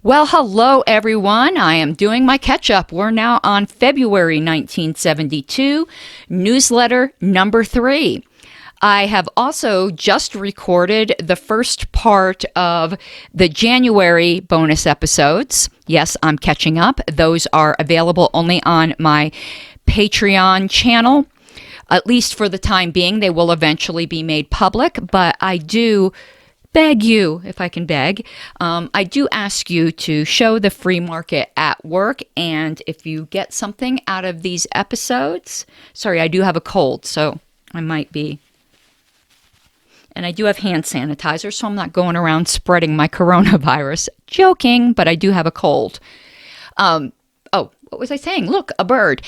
Well, hello, everyone. I am doing my catch-up. We're now on February 1972, newsletter number 3. I have also just recorded the first part of the January bonus episodes. Yes, I'm catching up. Those are available only on my Patreon channel. At least for the time being, they will eventually be made public, but I do beg you, if I can beg, I do ask you to show the free market at work. And if you get something out of these episodes, sorry, I do have a cold, so I might be. And I do have hand sanitizer, so I'm not going around spreading my coronavirus. Joking, but I do have a cold. What was I saying? Look, a bird.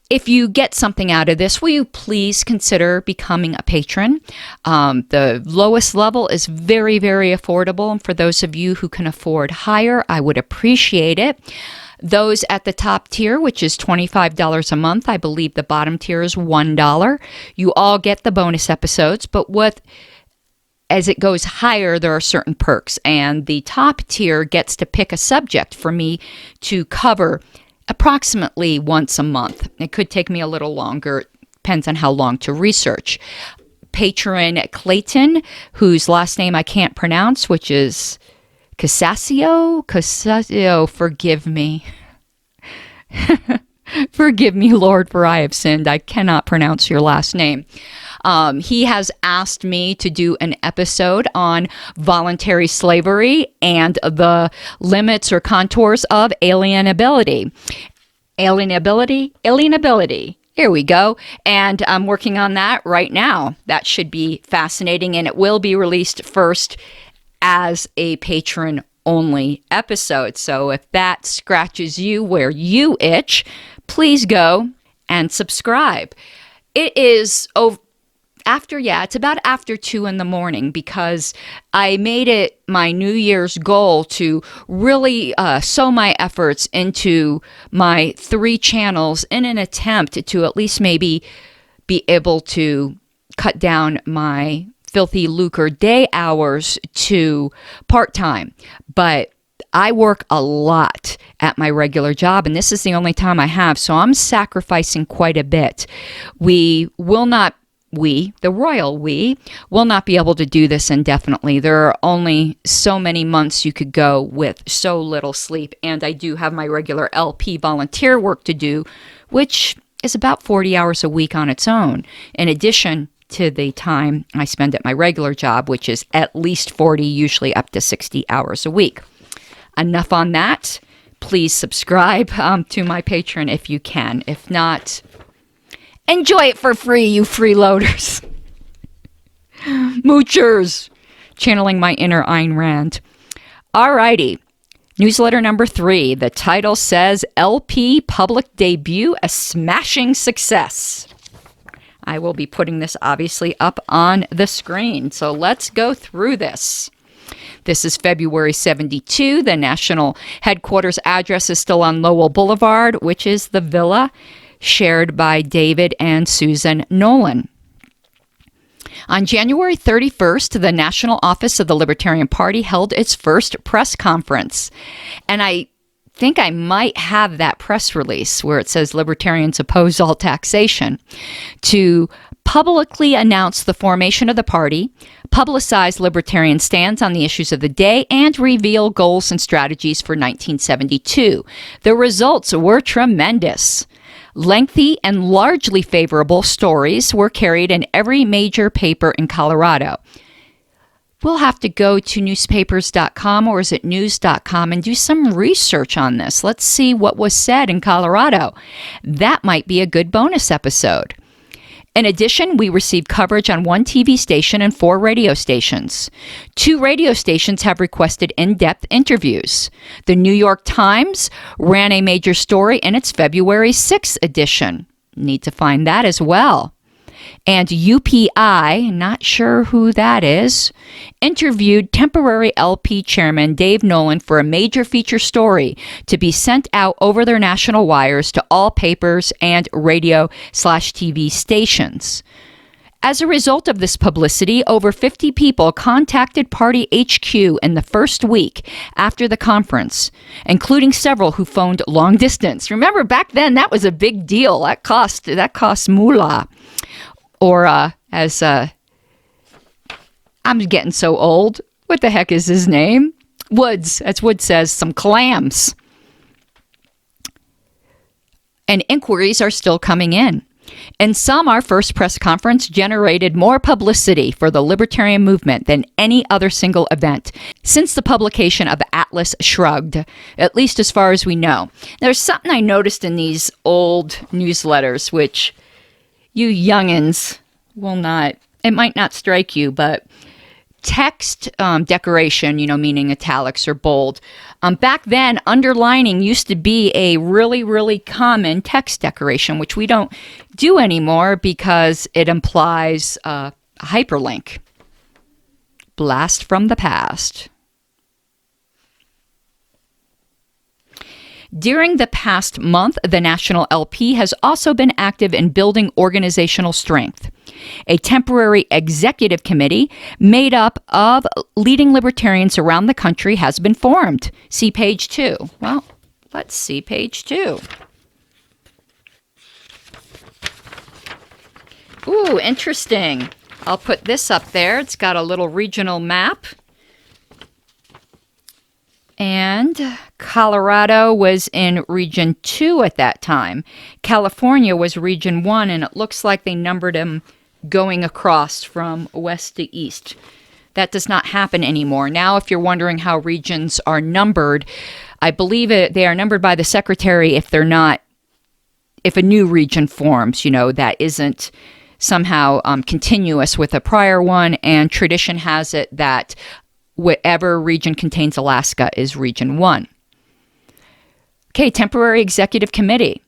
If you get something out of this, will you please consider becoming a patron? The lowest level is very, very affordable. And for those of you who can afford higher, I would appreciate it. Those at the top tier, which is $25 a month, I believe the bottom tier is $1. You all get the bonus episodes, but as it goes higher, there are certain perks. And the top tier gets to pick a subject for me to cover approximately once a month. It could take me a little longer. It depends on how long to research. Patron Clayton, whose last name I can't pronounce, which is Casasio, forgive me. Forgive me, Lord, for I have sinned. I cannot pronounce your last name. He has asked me to do an episode on voluntary slavery and the limits or contours of alienability. Alienability. Here we go. And I'm working on that right now. That should be fascinating, and it will be released first as a patron-only episode. So if that scratches you where you itch, please go and subscribe. It is it's about after 2 a.m. because I made it my New Year's goal to really sow my efforts into my 3 channels in an attempt to at least maybe be able to cut down my filthy lucre day hours to part-time. But I work a lot at my regular job, and this is the only time I have, so I'm sacrificing quite a bit. The royal we, will not be able to do this indefinitely. There are only so many months you could go with so little sleep, and I do have my regular LP volunteer work to do, which is about 40 hours a week on its own, in addition to the time I spend at my regular job, which is at least 40, usually up to 60 hours a week. Enough on that. Please subscribe to my Patreon if you can. If not, enjoy it for free, you freeloaders. Moochers. Channeling my inner Ayn Rand. Alrighty. Newsletter number 3. The title says, LP Public Debut, a Smashing Success. I will be putting this obviously up on the screen. So let's go through this. This is February 72. The national headquarters address is still on Lowell Boulevard, which is the villa shared by David and Susan Nolan. On January 31st, the National Office of the Libertarian Party held its first press conference. And I think I might have that press release where it says Libertarians oppose all taxation, to publicly announce the formation of the party, publicize Libertarian stands on the issues of the day, and reveal goals and strategies for 1972. The results were tremendous. Lengthy and largely favorable stories were carried in every major paper in Colorado. We'll have to go to newspapers.com, or is it news.com, and do some research on this. Let's see what was said in Colorado. That might be a good bonus episode. In addition, we received coverage on 1 TV station and 4 radio stations. 2 radio stations have requested in-depth interviews. The New York Times ran a major story in its February 6th edition. Need to find that as well. And UPI, not sure who that is, interviewed temporary LP chairman Dave Nolan for a major feature story to be sent out over their national wires to all papers and radio/TV stations. As a result of this publicity, over 50 people contacted Party HQ in the first week after the conference, including several who phoned long distance. Remember, back then, that was a big deal. That cost moolah. Or, I'm getting so old. What the heck is his name? Woods, as Woods says, some clams. And inquiries are still coming in. In some, our first press conference generated more publicity for the libertarian movement than any other single event since the publication of Atlas Shrugged, at least as far as we know. There's something I noticed in these old newsletters, which you youngins will not, it might not strike you, but text decoration, meaning italics or bold. Back then, underlining used to be a really, really common text decoration, which we don't do anymore because it implies a hyperlink. Blast from the past. During the past month, the National LP has also been active in building organizational strength. A temporary executive committee made up of leading libertarians around the country has been formed. See page 2. Well, let's see page 2. Ooh, interesting. I'll put this up there. It's got a little regional map. And Colorado was in Region 2 at that time. California was Region 1, and it looks like they numbered them going across from west to east. That does not happen anymore. Now, if you're wondering how regions are numbered, I believe they are numbered by the secretary if a new region forms, that isn't somehow continuous with a prior one, and tradition has it that whatever region contains Alaska is Region 1. Okay, temporary executive committee.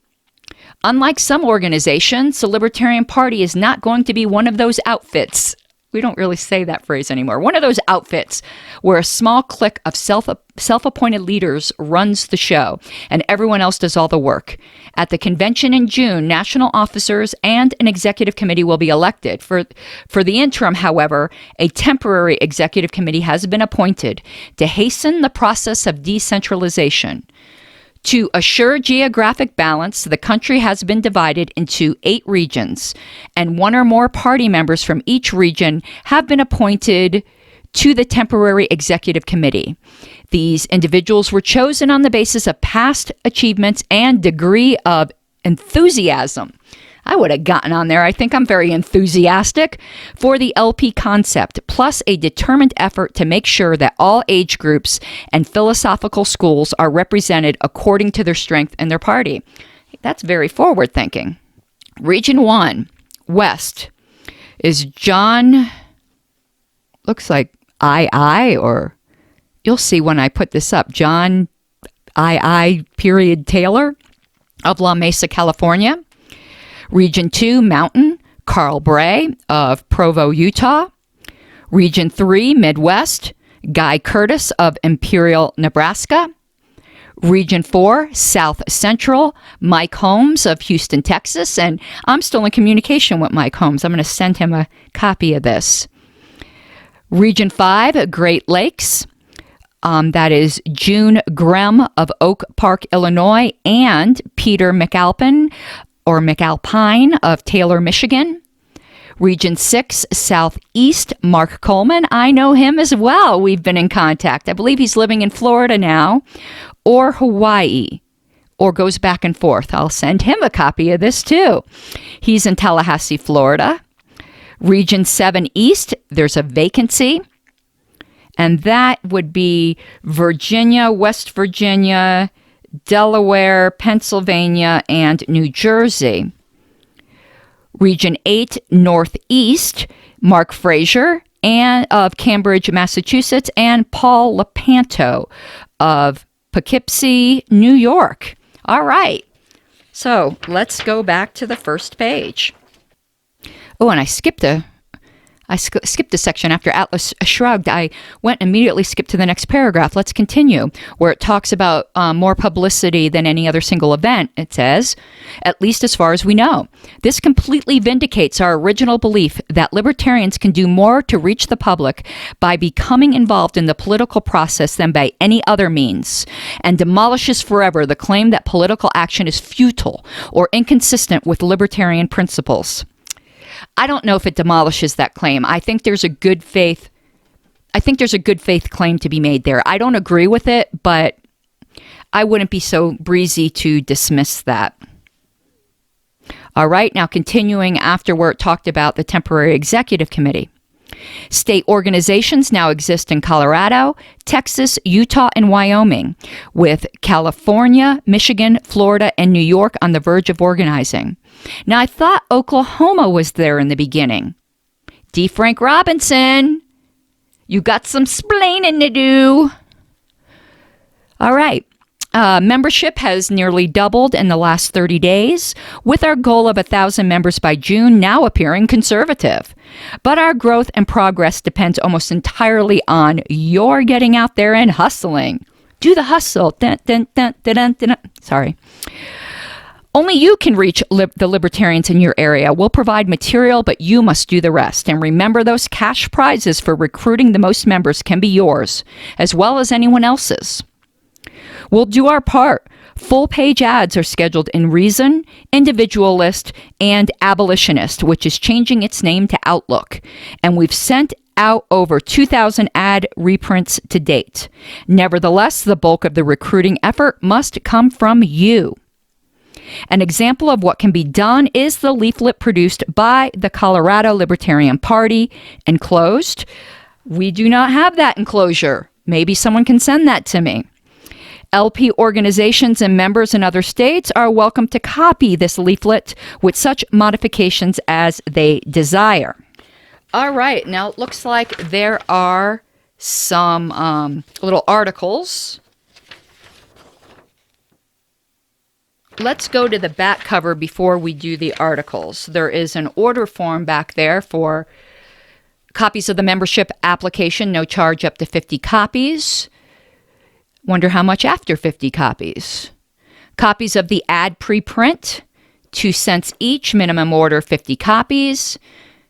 Unlike some organizations, the Libertarian Party is not going to be one of those outfits. We don't really say that phrase anymore. One of those outfits where a small clique of self-appointed leaders runs the show and everyone else does all the work. At the convention in June, national officers and an executive committee will be elected. For the interim, however, a temporary executive committee has been appointed to hasten the process of decentralization. To assure geographic balance, the country has been divided into 8 regions, and one or more party members from each region have been appointed to the temporary executive committee. These individuals were chosen on the basis of past achievements and degree of enthusiasm. I would have gotten on there. I think I'm very enthusiastic for the LP concept, plus a determined effort to make sure that all age groups and philosophical schools are represented according to their strength in their party. That's very forward thinking. Region 1, West, is John, looks like I, or you'll see when I put this up, John Taylor of La Mesa, California. Region 2, Mountain, Carl Bray of Provo, Utah. Region 3, Midwest, Guy Curtis of Imperial, Nebraska. Region 4, South Central, Mike Holmes of Houston, Texas. And I'm still in communication with Mike Holmes. I'm going to send him a copy of this. Region 5, Great Lakes. That is June Grem of Oak Park, Illinois, and Peter McAlpine of Taylor, Michigan. Region 6, Southeast, Mark Coleman. I know him as well. We've been in contact. I believe he's living in Florida now, or Hawaii, or goes back and forth. I'll send him a copy of this too. He's in Tallahassee, Florida. Region 7 East, there's a vacancy, and that would be Virginia, West Virginia, Delaware, Pennsylvania, and New Jersey. Region 8, Northeast, Mark Frazier of Cambridge, Massachusetts, and Paul Lepanto of Poughkeepsie, New York. All right. So let's go back to the first page. Oh, and I skipped I skipped a section after Atlas Shrugged. I went and immediately skipped to the next paragraph. Let's continue, where it talks about more publicity than any other single event. It says, at least as far as we know. This completely vindicates our original belief that libertarians can do more to reach the public by becoming involved in the political process than by any other means, and demolishes forever the claim that political action is futile or inconsistent with libertarian principles. I don't know if it demolishes that claim. I think there's a good faith claim to be made there. I don't agree with it, but I wouldn't be so breezy to dismiss that. All right, now continuing after where it talked about the temporary executive committee. State organizations now exist in Colorado, Texas, Utah, and Wyoming, with California, Michigan, Florida, and New York on the verge of organizing. Now, I thought Oklahoma was there in the beginning. D. Frank Robinson, you got some splaining to do. All right. Membership has nearly doubled in the last 30 days, with our goal of 1,000 members by June now appearing conservative. But our growth and progress depends almost entirely on your getting out there and hustling. Do the hustle. Dun, dun, dun, dun, dun, dun. Sorry. Only you can reach the libertarians in your area. We'll provide material, but you must do the rest. And remember, those cash prizes for recruiting the most members can be yours, as well as anyone else's. We'll do our part. Full-page ads are scheduled in Reason, Individualist, and Abolitionist, which is changing its name to Outlook. And we've sent out over 2,000 ad reprints to date. Nevertheless, the bulk of the recruiting effort must come from you. An example of what can be done is the leaflet produced by the Colorado Libertarian Party, enclosed. We do not have that enclosure. Maybe someone can send that to me. LP organizations and members in other states are welcome to copy this leaflet with such modifications as they desire. All right, now it looks like there are some little articles. Let's go to the back cover before we do the articles. There is an order form back there for copies of the membership application, no charge up to 50 copies. Wonder how much after 50 copies. Copies of the ad preprint, 2 cents each, minimum order 50 copies.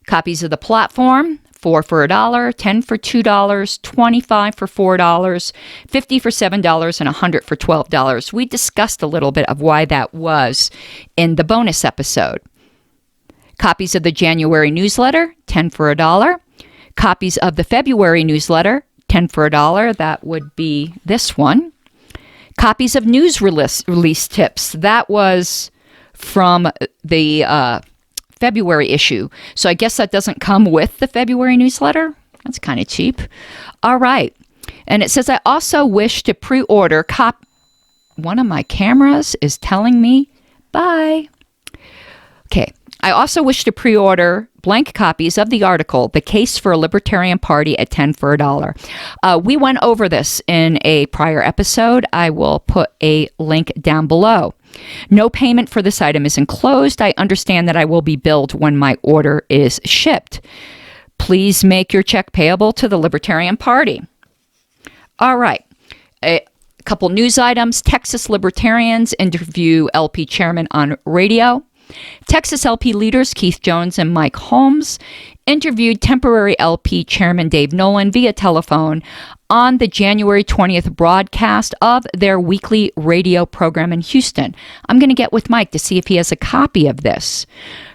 Copies of the platform, 4 for $1, 10 for $2, 25 for $4, 50 for $7, and 100 for $12. We discussed a little bit of why that was in the bonus episode. Copies of the January newsletter, 10 for $1. Copies of the February newsletter, 10 for $1. That would be this one. Copies of news release tips. That was from the February issue. So I guess that doesn't come with the February newsletter. That's kind of cheap. All right. And it says, I also wish to pre-order One of my cameras is telling me bye. Okay. I also wish to pre-order blank copies of the article, The Case for a Libertarian Party at 10 for $1. We went over this in a prior episode. I will put a link down below. No payment for this item is enclosed. I understand that I will be billed when my order is shipped. Please make your check payable to the Libertarian Party. All right. A couple news items. Texas Libertarians interview LP chairman on radio. Texas LP leaders Keith Jones and Mike Holmes interviewed temporary LP chairman Dave Nolan via telephone on the January 20th broadcast of their weekly radio program in Houston. I'm going to get with Mike to see if he has a copy of this.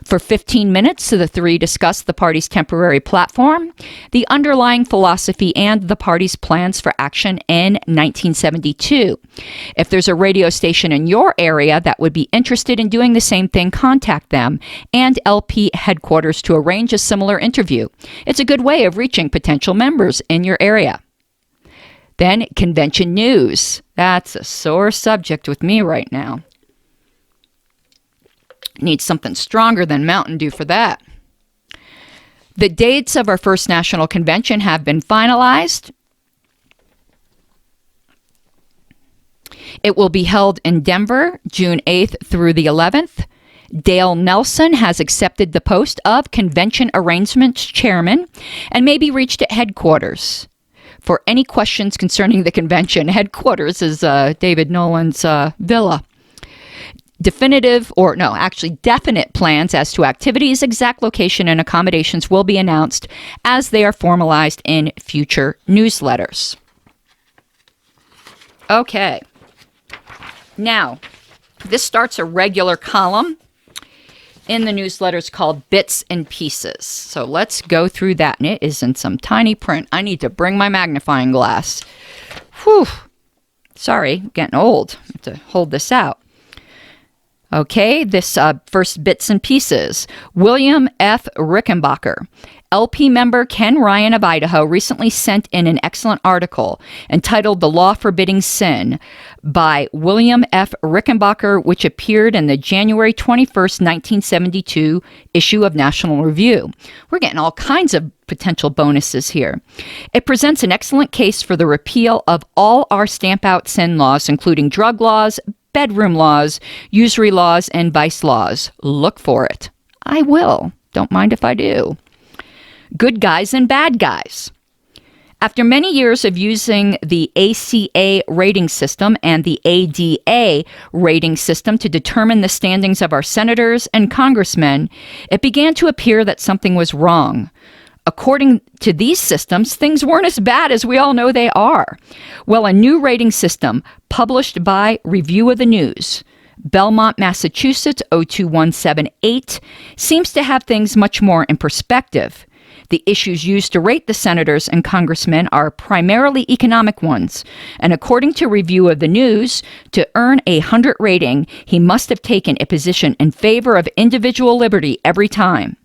For 15 minutes, the three discussed the party's temporary platform, the underlying philosophy, and the party's plans for action in 1972. If there's a radio station in your area that would be interested in doing the same thing, contact them and LP headquarters to arrange a similar interview. It's a good way of reaching potential members in your area. Then, convention news. That's a sore subject with me right now. Need something stronger than Mountain Dew for that. The dates of our first national convention have been finalized. It will be held in Denver, June 8th through the 11th, Dale Nelson has accepted the post of Convention Arrangements Chairman and may be reached at headquarters. For any questions concerning the convention, headquarters is David Nolan's villa. Definite plans as to activities, exact location, and accommodations will be announced as they are formalized in future newsletters. Okay. Now, this starts a regular column in the newsletters called Bits and Pieces. So let's go through that. And it is in some tiny print. I need to bring my magnifying glass. Whew. Sorry, getting old. I have to hold this out. Okay, this first Bits and Pieces. William F. Rickenbacker. LP member Ken Ryan of Idaho recently sent in an excellent article entitled The Law Forbidding Sin by William F. Rickenbacker, which appeared in the January 21st, 1972 issue of National Review. We're getting all kinds of potential bonuses here. It presents an excellent case for the repeal of all our stamp out sin laws, including drug laws, bedroom laws, usury laws, and vice laws. Look for it. I will. Don't mind if I do. Good guys and bad guys. After many years of using the ACA rating system and the ADA rating system to determine the standings of our senators and congressmen, it began to appear that something was wrong. According to these systems, things weren't as bad as we all know they are. Well, a new rating system published by Review of the News, Belmont, Massachusetts, 02178, seems to have things much more in perspective. The issues used to rate the senators and congressmen are primarily economic ones, and according to Review of the News, to earn a 100 rating, he must have taken a position in favor of individual liberty every time.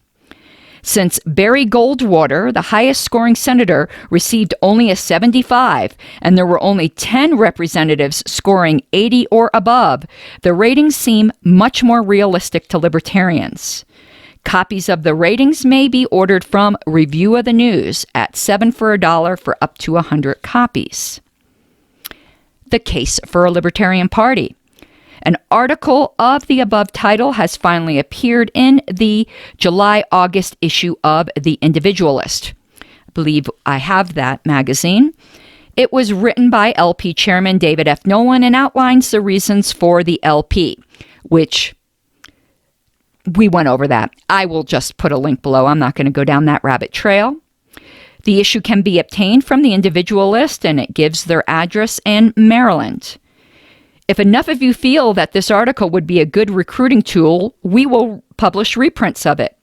Since Barry Goldwater, the highest scoring senator, received only a 75, and there were only 10 representatives scoring 80 or above, the ratings seem much more realistic to libertarians. Copies of the ratings may be ordered from Review of the News at 7 for $1 for up to 100 copies. The Case for a Libertarian Party. An article of the above title has finally appeared in the July-August issue of The Individualist. I believe I have that magazine. It was written by LP Chairman David F. Nolan and outlines the reasons for the LP, which we went over that. I will just put a link below. I'm not going to go down that rabbit trail. The issue can be obtained from The Individualist, and it gives their address in Maryland. If enough of you feel that this article would be a good recruiting tool, we will publish reprints of it.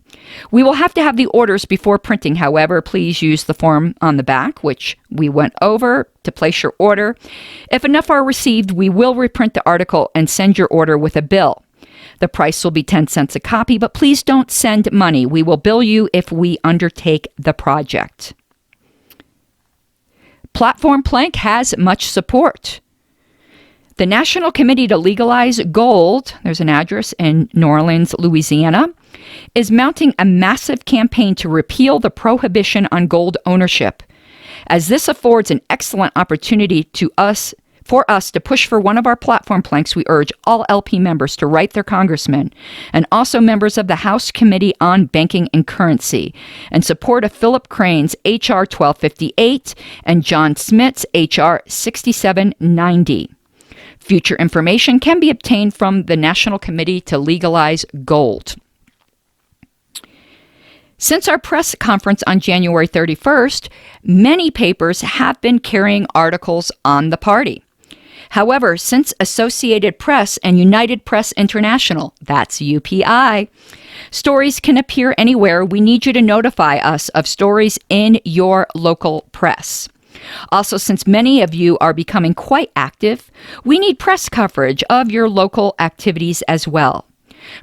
We will have to have the orders before printing. However, please use the form on the back, which we went over, to place your order. If enough are received, we will reprint the article and send your order with a bill. The price will be 10 cents a copy, but please don't send money. We will bill you if we undertake the project. Platform Plank has much support. The National Committee to Legalize Gold, there's an address in New Orleans, Louisiana, is mounting a massive campaign to repeal the prohibition on gold ownership, as this affords an excellent opportunity for us to push for one of our platform planks. We urge all LP members to write their congressmen and also members of the House Committee on Banking and Currency in support of Philip Crane's H.R. 1258 and John Smith's H.R. 6790. Future information can be obtained from the National Committee to Legalize Gold. Since our press conference on January 31st, many papers have been carrying articles on the party. However, since Associated Press and United Press International, that's UPI, stories can appear anywhere, we need you to notify us of stories in your local press. Also, since many of you are becoming quite active, we need press coverage of your local activities as well.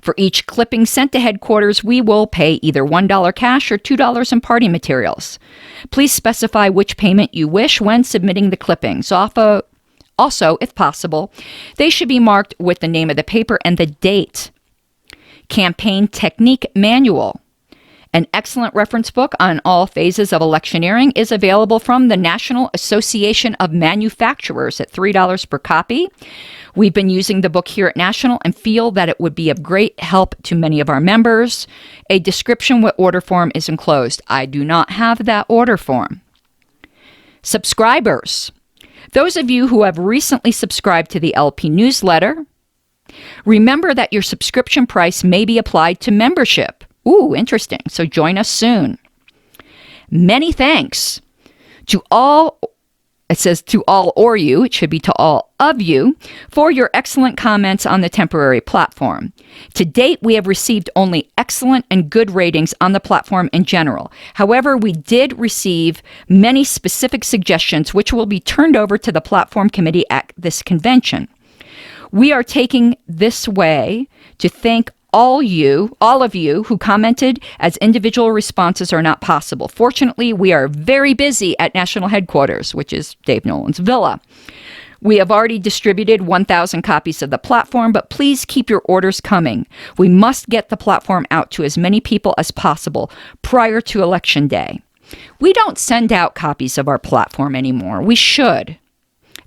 For each clipping sent to headquarters, we will pay either $1 cash or $2 in party materials. Please specify which payment you wish when submitting the clippings. Also, if possible, they should be marked with the name of the paper and the date. Campaign Technique Manual. An excellent reference book on all phases of electioneering is available from the National Association of Manufacturers at $3 per copy. We've been using the book here at National and feel that it would be of great help to many of our members. A description with order form is enclosed. I do not have that order form. Subscribers. Those of you who have recently subscribed to the LP newsletter, remember that your subscription price may be applied to membership. Ooh, interesting. So join us soon. Many thanks to all, it says to all or you, it should be to all of you, for your excellent comments on the temporary platform. To date, we have received only excellent and good ratings on the platform in general. However, we did receive many specific suggestions which will be turned over to the platform committee at this convention. We are taking this way to thank all of you who commented, as individual responses are not possible. Fortunately, we are very busy at National Headquarters, which is Dave Nolan's villa. We have already distributed 1,000 copies of the platform, but please keep your orders coming. We must get the platform out to as many people as possible prior to Election Day. We don't send out copies of our platform anymore. We should.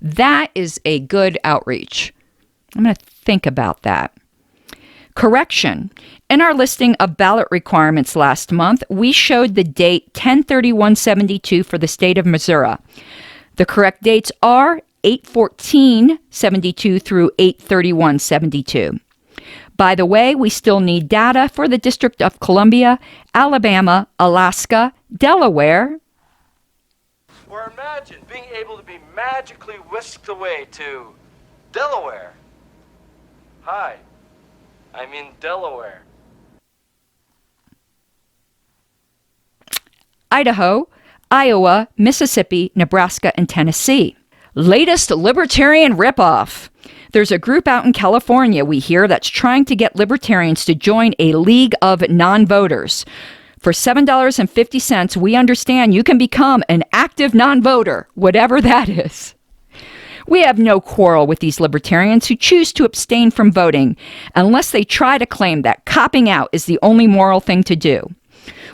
That is a good outreach. I'm going to think about that. Correction. In our listing of ballot requirements last month, we showed the date 10/31/72 for the state of Missouri. The correct dates are 8/14/72 through 8/31/72. By the way, we still need data for the District of Columbia, Alabama, Alaska, Delaware. Or imagine being able to be magically whisked away to Delaware. Hi. I'm in Delaware. Idaho, Iowa, Mississippi, Nebraska, and Tennessee. Latest Libertarian ripoff. There's a group out in California, we hear, that's trying to get Libertarians to join a League of Non-Voters. For $7.50, we understand you can become an active non-voter, whatever that is. We have no quarrel with these libertarians who choose to abstain from voting unless they try to claim that copping out is the only moral thing to do.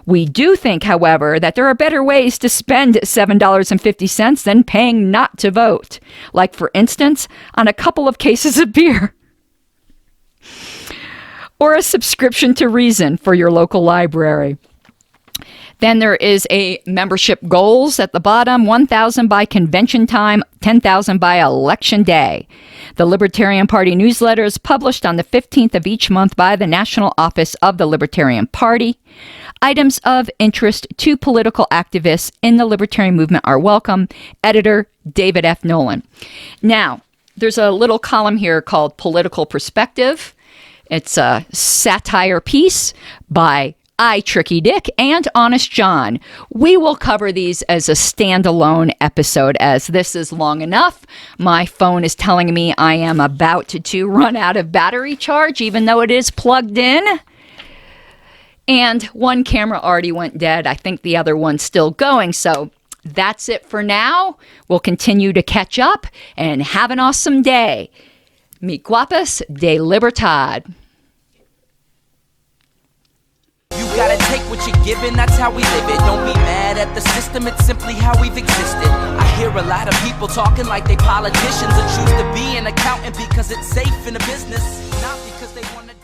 We do think, however, that there are better ways to spend $7.50 than paying not to vote, like, for instance, on a couple of cases of beer. Or a subscription to Reason for your local library. Then there is a membership goals at the bottom, 1,000 by convention time, 10,000 by election day. The Libertarian Party newsletter is published on the 15th of each month by the National Office of the Libertarian Party. Items of interest to political activists in the Libertarian movement are welcome. Editor David F. Nolan. Now, there's a little column here called Political Perspective. It's a satire piece by Tricky Dick and Honest John. We will cover these as a standalone episode, as this is long enough. My phone is telling me I am about to run out of battery charge, even though it is plugged in. And one camera already went dead. I think the other one's still going. So that's it for now. We'll continue to catch up and have an awesome day. Mi guapas de libertad. You gotta take what you're given, that's how we live it. Don't be mad at the system, it's simply how we've existed. I hear a lot of people talking like they politicians, or choose to be an accountant because it's safe in a business, not because they want to